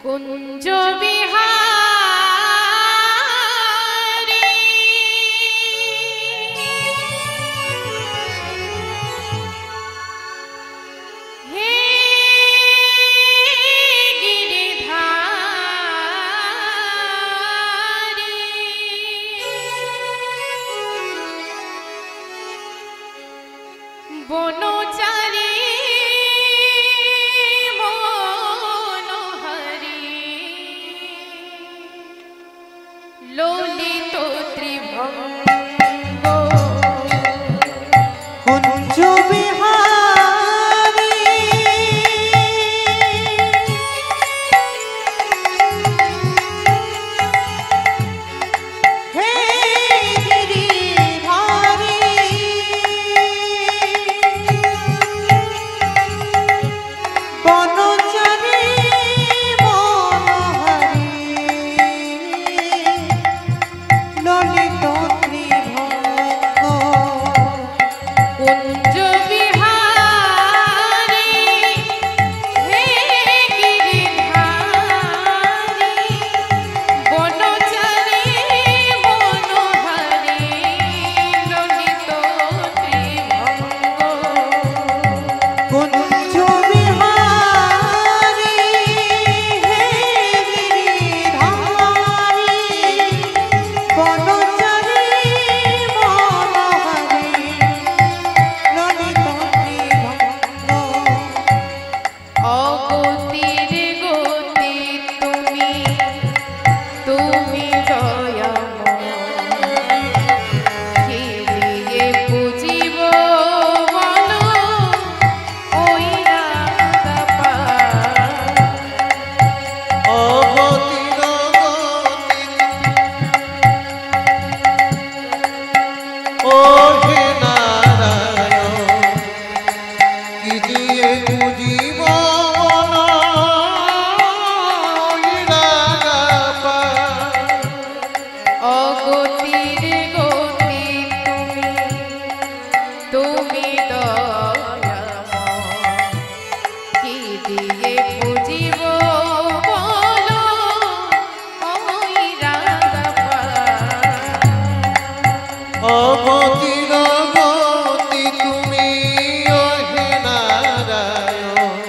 কুঞ্জ বিহারী হে গিরিধারী বনচারী ললিত ত্রিভঙ্গ কুঞ্জ বিহারী হে গিরিধারী বনচারী মনোহারী ললিত ত্রিভঙ্গ কুঞ্জ বিহারী হে গিরিধারী বনচারী মনোহারী ললিত ত্রিভঙ্গ কুঞ্জ বিহারী হে গিরিধারী বনচারী মনোহারী ললিত ত্রিভঙ্গ অগতির গতি তুমি তুমি দয়াময় কে দিয়ে বুঝিব বলো ওই রাগা অগতির গতি ও হে নারায়ণ কি দিয়ে বুঝিব অগতির গতি তুমি দয়াময় কি দিয়ে বুঝিব বলো ওই রাগা অগতির গতি তুমি ও হে নারায়ণ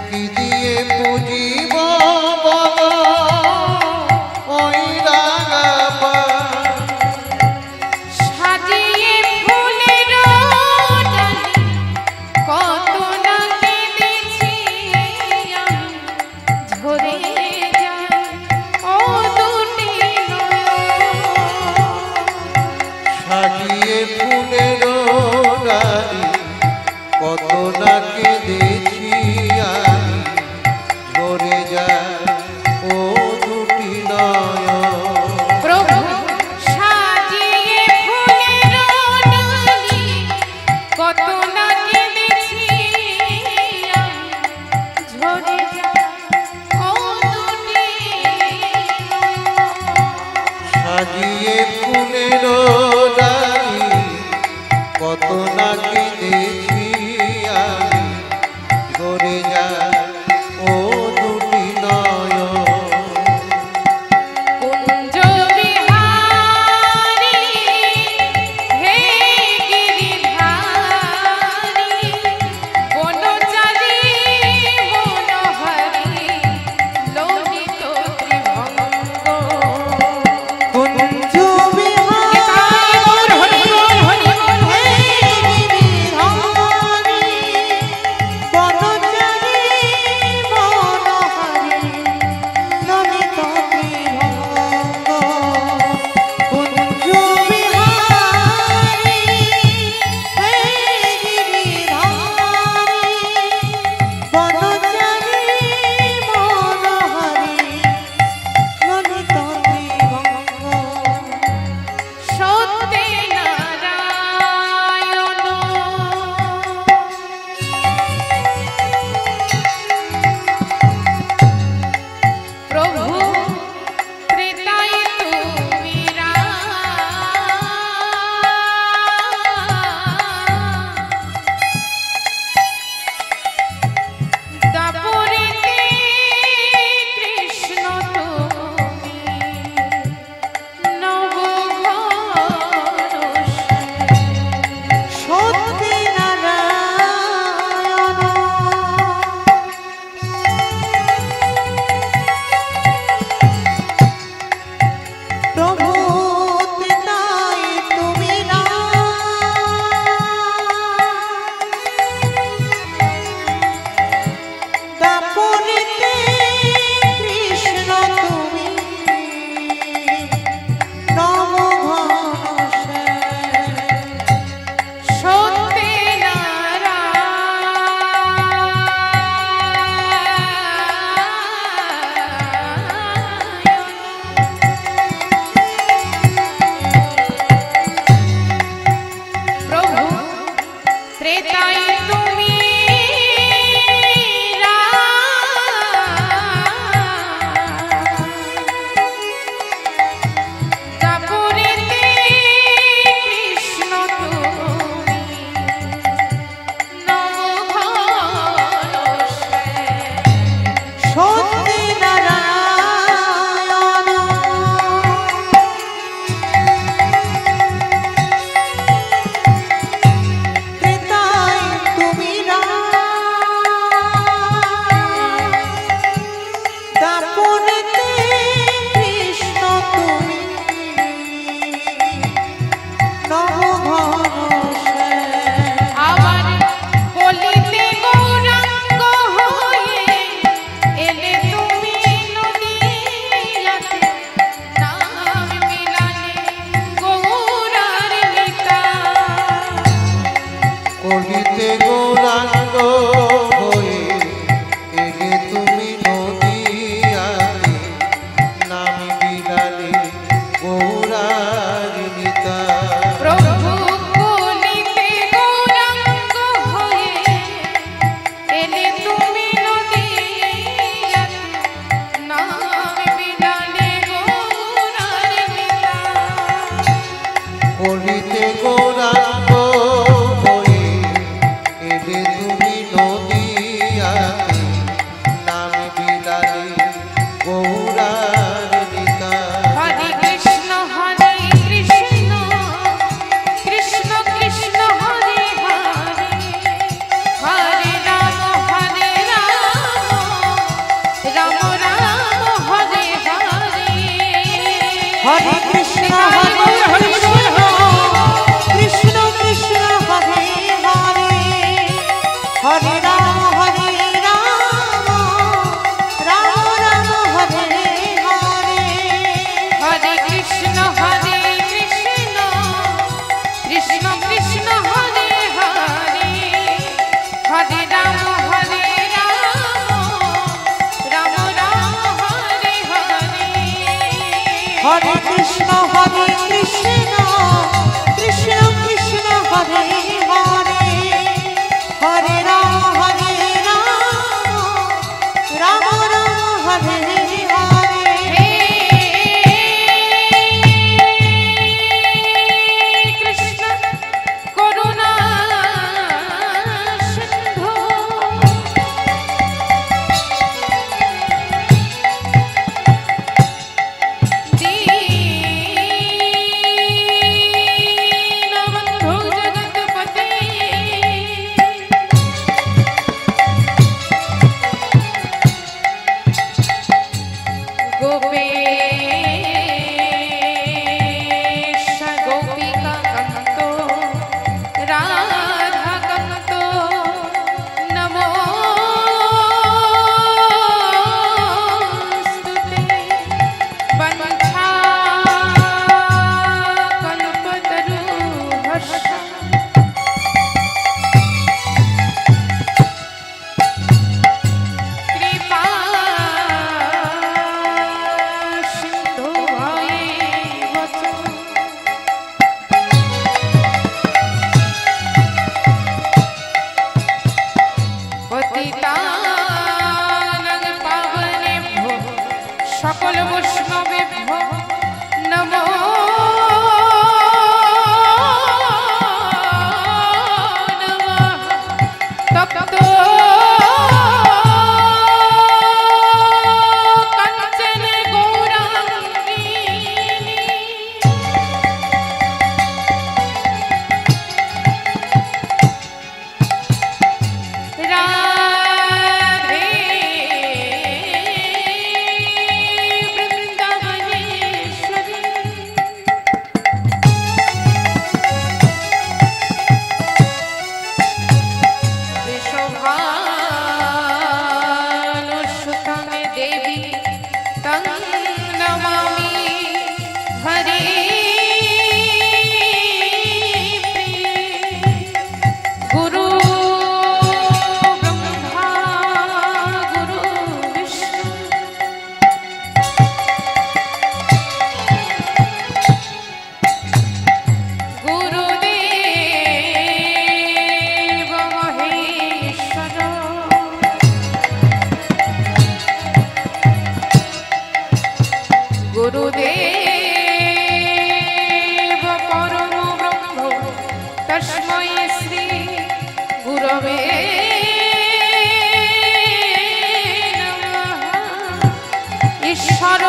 কি দিয়ে বুঝিব বলো ওই রাগা সাজিয়ে ফুলের ডালি কত না কেঁদেছি আমি ঝরে যায় ও দুটি সাজিয়ে ফুলের ডালি কত না কেঁদেছি আমি ঝরে যায় ও দুটি নয়ন প্রভু সাজিয়ে ফুলের ডালি কত না কেঁদেছি আমি ঝরে যায় ও দুটি সাজিয়ে ফুলের ডালি কত না কেঁদেছি আমি ঝরে যায় ও দুটি নয়ন কুঞ্জ বিহারী হে গিরিধারী বনচারী মনোহারী ললিত ত্রিভঙ্গ কুঞ্জ বিহারী হরি বল হরি বল হে গিরিধারী হরে কৃষ্ণ কৃষ্ণ কৃষ্ণ হরে হরে হরে রাম রাম রাম হরে হরে হরে কৃষ্ণ কৃষ্ণ কৃষ্ণ হরে হরে হরে রাম রাম রাম হরে হরে হরে কৃষ্ণ কৃষ্ণ কৃষ্ণ হরে হরে হরে রাম রাম রাম হরে হরে হে কৃষ্ণ করুণা সিন্ধু দীনবন্ধু জগৎপতি গোপেশ গোপিকা কান্ত রাধা কান্ত নমোস্তুতে বঞ্ছা কল্পতরুহর্ষ কৃপা সিন্ধু ভয়েবচ পতিতানাং পাবনেভ্যো সকল বৈষ্ণবেভ্যো নমো নমঃ তপ্ত কাঞ্চন গৌরাঙ্গী রাধে বৃন্দাবনেশ্বরী বৃষভানুসুতং দেবী তং নমামি হরে গুরু ব্রহ্মা গুরু বিষ্ণু গুরুদেব মহেশ্বর গুরুদেব পরম ব্রহ্ম তস্मै শ্রী গুরবে নমঃ ঈশ্বর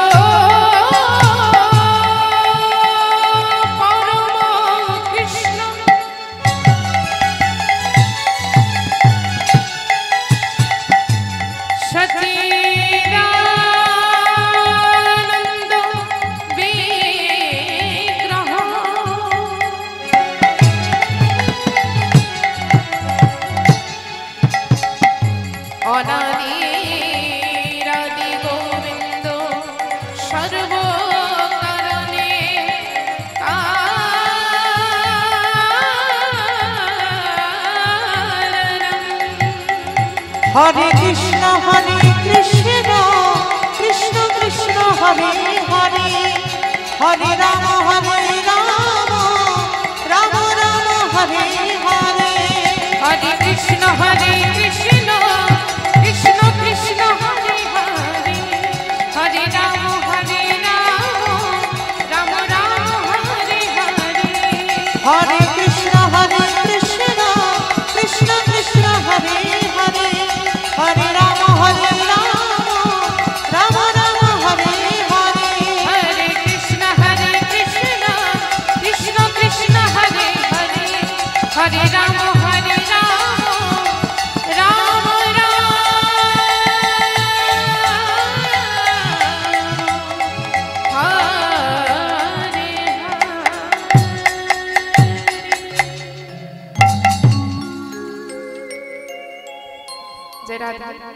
পরম কৃষ্ণ সচিদানন্দ বিগ্রহ অনাদিরাদি গোবিন্দ সর্বকারণে কারণম। হরে কৃষ্ণ কৃষ্ণ কৃষ্ণ হরে হরে হরে রাম রাম রাম হরে হরে হরে কৃষ্ণ কৃষ্ণ কৃষ্ণ হরে হরে হরে রাম রাম রাম হরে হরে হরে কৃষ্ণ কৃষ্ণ কৃষ্ণ হরে হরে হরে রাম রাম রাম হরে হরে হরে কৃষ্ণ রাধে।